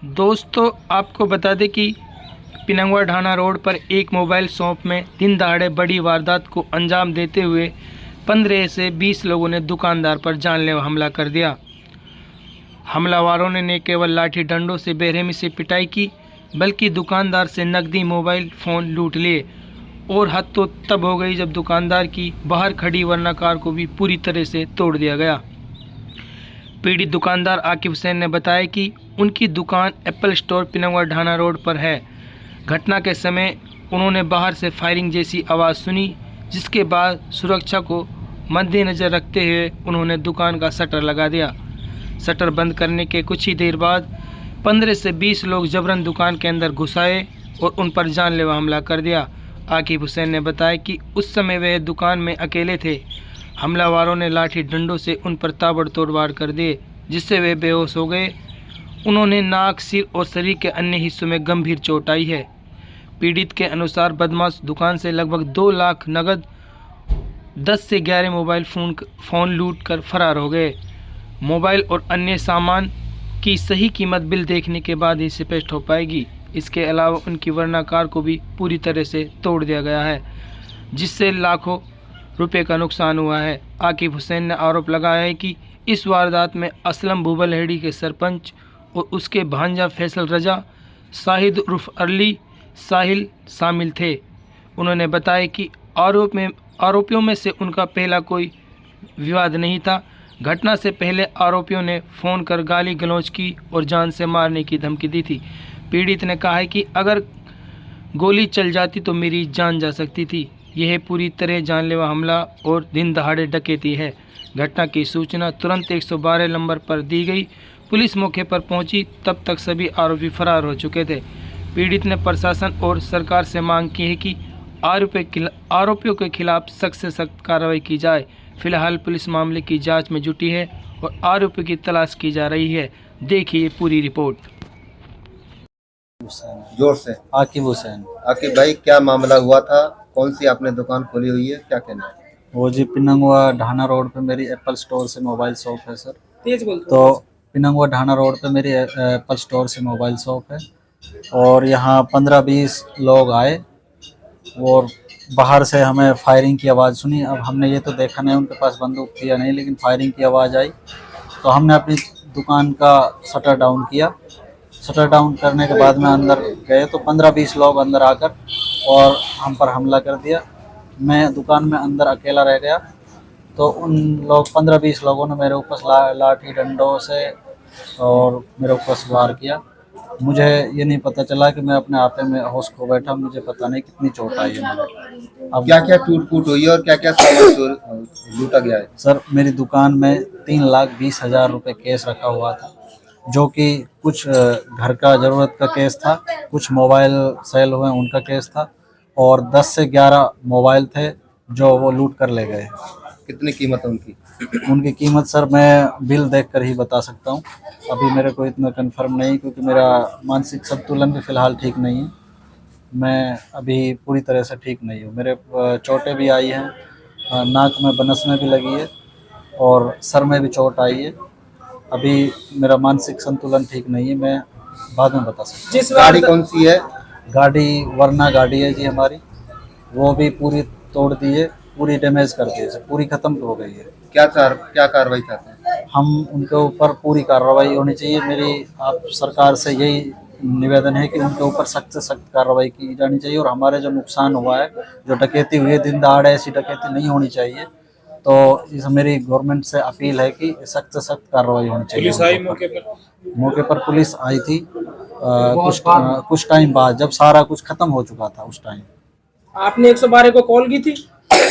दोस्तों आपको बता दें कि पिनंगवा ढाना रोड पर एक मोबाइल शॉप में दिन दहाड़े बड़ी वारदात को अंजाम देते हुए 15 से 20 लोगों ने दुकानदार पर जानलेवा हमला कर दिया। हमलावरों ने न केवल लाठी डंडों से बेरहमी से पिटाई की बल्कि दुकानदार से नकदी मोबाइल फ़ोन लूट लिए और हद तो तब हो गई जब दुकानदार की बाहर खड़ी वरना कार को भी पूरी तरह से तोड़ दिया गया। पीड़ित दुकानदार आकिब हुसैन ने बताया कि उनकी दुकान एप्पल स्टोर पिनंगवा ढाना रोड पर है। घटना के समय उन्होंने बाहर से फायरिंग जैसी आवाज़ सुनी, जिसके बाद सुरक्षा को मद्देनज़र रखते हुए उन्होंने दुकान का शटर लगा दिया। शटर बंद करने के कुछ ही देर बाद 15 से 20 लोग जबरन दुकान के अंदर घुस आए और उन पर जानलेवा हमला कर दिया। आकिब हुसैन ने बताया कि उस समय वह दुकान में अकेले थे। हमलावरों ने लाठी डंडों से उन पर ताबड़तोड़ वार कर दिए, जिससे वे बेहोश हो गए। उन्होंने नाक, सिर और शरीर के अन्य हिस्सों में गंभीर चोट आई है। पीड़ित के अनुसार बदमाश दुकान से लगभग 2 लाख नकद, 10 से 11 मोबाइल फ़ोन लूट कर फरार हो गए। मोबाइल और अन्य सामान की सही कीमत बिल देखने के बाद ही स्पष्ट हो पाएगी। इसके अलावा उनकी वरना कार को भी पूरी तरह से तोड़ दिया गया है, जिससे लाखों रुपए का नुकसान हुआ है। आकिब हुसैन ने आरोप लगाया है कि इस वारदात में असलम भूबलहेड़ी के सरपंच और उसके भांजा फैसल रजा, शाहिद उर्फ अरली, साहिल शामिल थे। उन्होंने बताया कि आरोपियों में से उनका पहला कोई विवाद नहीं था। घटना से पहले आरोपियों ने फ़ोन कर गाली गलौज की और जान से मारने की धमकी दी थी। पीड़ित ने कहा है कि अगर गोली चल जाती तो मेरी जान जा सकती थी। यह पूरी तरह जानलेवा हमला और दिन दहाड़े डकैती है। घटना की सूचना तुरंत 112 नंबर पर दी गई। पुलिस मौके पर पहुंची, तब तक सभी आरोपी फरार हो चुके थे। पीड़ित ने प्रशासन और सरकार से मांग की है कि आरोपियों के खिलाफ सख्त से सख्त कार्रवाई की जाए। फिलहाल पुलिस मामले की जांच में जुटी है और आरोपियों की तलाश की जा रही है। देखिए पूरी रिपोर्ट। जोर से। आकिब हुसैन। आकिब भाई, क्या मामला हुआ था? कौन सी आपने दुकान खोली हुई है, क्या कहना है? वो जी पिनंगवा ढाना रोड पे मेरी एप्पल स्टोर से मोबाइल शॉप है सर। तो पिनंगवा ढाना रोड पे मेरी एप्पल स्टोर से मोबाइल शॉप है और यहाँ 15-20 लोग आए और बाहर से हमें फायरिंग की आवाज़ सुनी। अब हमने ये तो देखा नहीं उनके पास बंदूक थी या नहीं, लेकिन फायरिंग की आवाज़ आई तो हमने अपनी दुकान का शटर डाउन किया। शटर डाउन करने के बाद में अंदर गए तो 15-20 लोग अंदर आकर और हम पर हमला कर दिया। मैं दुकान में अंदर अकेला रह गया तो उन लोग 15-20 लोगों ने मेरे ऊपर लाठी डंडों से और मेरे ऊपर वार किया। मुझे ये नहीं पता चला कि मैं अपने आपे में होश खो बैठा। मुझे पता नहीं कितनी चोट आई है मुझे। अब क्या क्या टूट फूट हुई है और क्या क्या सामान लूटा गया है? सर, मेरी दुकान में 3,20,000 रुपये कैश रखा हुआ था, जो कि कुछ घर का ज़रूरत का केस था, कुछ मोबाइल सेल हुए उनका केस था और 10 से 11 मोबाइल थे जो वो लूट कर ले गए। कितनी कीमत है उनकी? उनकी कीमत सर मैं बिल देखकर ही बता सकता हूँ, अभी मेरे को इतना कंफर्म नहीं, क्योंकि मेरा मानसिक संतुलन भी फ़िलहाल ठीक नहीं है। मैं अभी पूरी तरह से ठीक नहीं हूँ। मेरे चोटें भी आई हैं, नाक में बनसने भी लगी है और सर में भी चोट आई है। अभी मेरा मानसिक संतुलन ठीक नहीं है, मैं बाद में बता सकता हूँ। गाड़ी कौन सी है? गाड़ी वरना गाड़ी है जी हमारी, वो भी पूरी तोड़ दी है, पूरी डैमेज कर दी है, पूरी ख़त्म हो गई है। क्या कार्रवाई चाहते हैं? हम उनके ऊपर पूरी कार्रवाई होनी चाहिए। मेरी आप सरकार से यही निवेदन है कि उनके ऊपर सख्त से सख्त कार्रवाई की जानी चाहिए और हमारे जो नुकसान हुआ है, जो डकैती हुई है, दिन दहाड़े ऐसी डकैती नहीं होनी चाहिए। तो इस मेरी गवर्नमेंट से अपील है कि सख्त से सख्त कार्रवाई होनी चाहिए। पुलिस आई मौके पर पुलिस आई थी कुछ टाइम बाद, जब सारा कुछ खत्म हो चुका था। उस टाइम आपने 112 को कॉल की थी?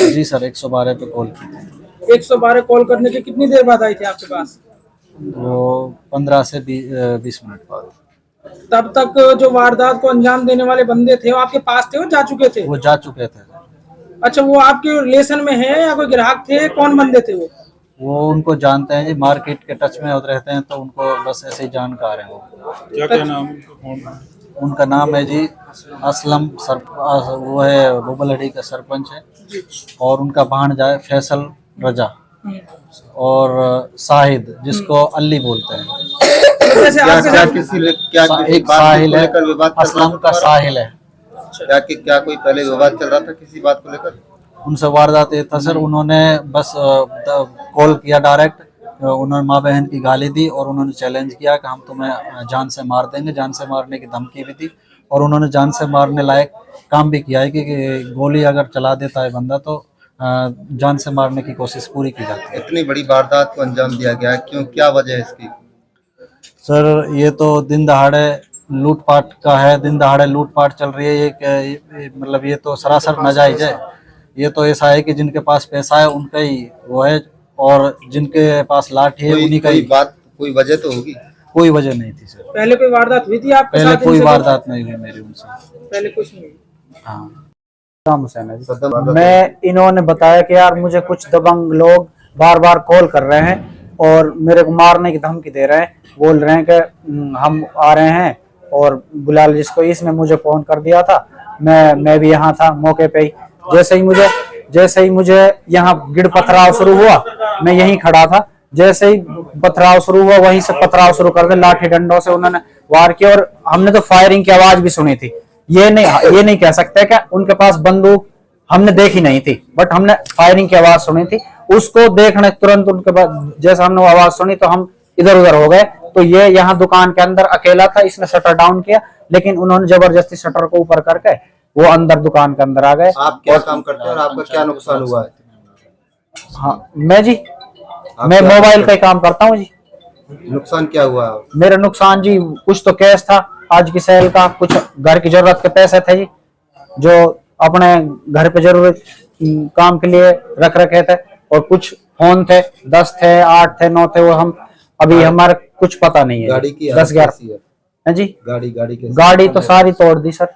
जी सर, 112 पे कॉल की थी। 112 कॉल करने के कितनी देर बाद आई थी आपके पास? वो 15 से 20 मिनट बाद। तब तक जो वारदात को अंजाम देने वाले बंदे थे वो आपके पास थे, वो जा चुके थे? वो जा चुके थे। अच्छा, वो आपके रिलेशन में है या कोई ग्राहक थे? कौन बंदे थे वो उनको जानते हैं जी, मार्केट के टच में रहते हैं, तो उनको बस ऐसे ही जानकार हैं। वो क्या नाम? उनका नाम है जी असलम वो है भूबलहेड़ी का सरपंच है और उनका भांजा है फैसल रजा और शाहिद, जिसको अल्ली बोलते हैं। जैसे क्या आपके क्या साथ किसी ने क्या किसी एक बात साहिल को है, लेकर विवाद चल रहा असलम था का तुम्हारा? साहिल है। क्या कोई पहले विवाद चल रहा था किसी बात को लेकर? उनसे वारदात ये था सर, उन्होंने बस कॉल किया डायरेक्ट, उन्होंने माँ बहन की गाली दी और उन्होंने चैलेंज किया कि हम तुम्हें जान से मार देंगे, जान से मारने की धमकी भी दी और उन्होंने जान से मारने लायक काम भी किया है कि गोली अगर चला देता है बंदा तो जान से मारने की कोशिश पूरी की जाती है। इतनी बड़ी वारदात को अंजाम दिया गया है, क्यों, क्या वजह है इसकी? सर ये तो दिन दहाड़े लूटपाट का है, दिन दहाड़े लूटपाट चल रही है, ये मतलब ये तो सरासर नाजायज है। ये तो ऐसा है कि जिनके पास पैसा है उनका ही वो है और जिनके पास लाठी है उन्हीं का ही। कोई वजह तो होगी। कोई वजह नहीं थी सर, पहले कोई वारदात हुई थी आपके पहले साथ कोई इनसे? वारदात नहीं हुई मेरी उनसे। पहले कुछ नहीं हुई। हाँ हुसैन है जी। सदम मैं इन्होंने बताया कि यार मुझे कुछ दबंग लोग बार बार कॉल कर रहे हैं और मेरे को मारने की धमकी दे रहे हैं, बोल रहे हैं कि हम आ रहे हैं और बुला लो जिसको। इसने मुझे फोन कर दिया था, मैं भी यहाँ था मौके पे ही। जैसे ही मुझे यहाँ गिड़ पथराव शुरू हुआ, मैं यहीं खड़ा था, जैसे ही पथराव शुरू हुआ वहीं से पथराव शुरू कर दे, लाठी डंडों से उन्होंने वार किया और हमने तो फायरिंग की आवाज भी सुनी थी। ये नहीं कह सकते कि उनके पास बंदूक हमने देखी नहीं थी, बट हमने फायरिंग की आवाज सुनी थी। उसको देखने तुरंत उनके बाद जैसे हमने आवाज सुनी तो हम इधर उधर हो गए। तो ये यहाँ दुकान के अंदर अकेला था, इसने शटर डाउन किया, लेकिन उन्होंने जबरदस्ती शटर को ऊपर करके वो अंदर दुकान के अंदर आ गए। आप क्या काम करते हैं और आपका क्या नुकसान हुआ है? हाँ मैं क्या मोबाइल का ही काम करता हूँ जी। नुकसान क्या हुआ? मेरा नुकसान जी कुछ तो कैश था आज की सेल का, कुछ घर की जरूरत के पैसे थे जी जो अपने घर पे जरूरत काम के लिए रख रखे थे, और कुछ फोन थे, 10 थे, 8 थे, 9 थे, वो हम अभी हमारा कुछ पता नहीं है। गाड़ी की 10-11 कैसी है? है जी। गाड़ी कैसी? गाड़ी तो सारी तोड़ दी सर।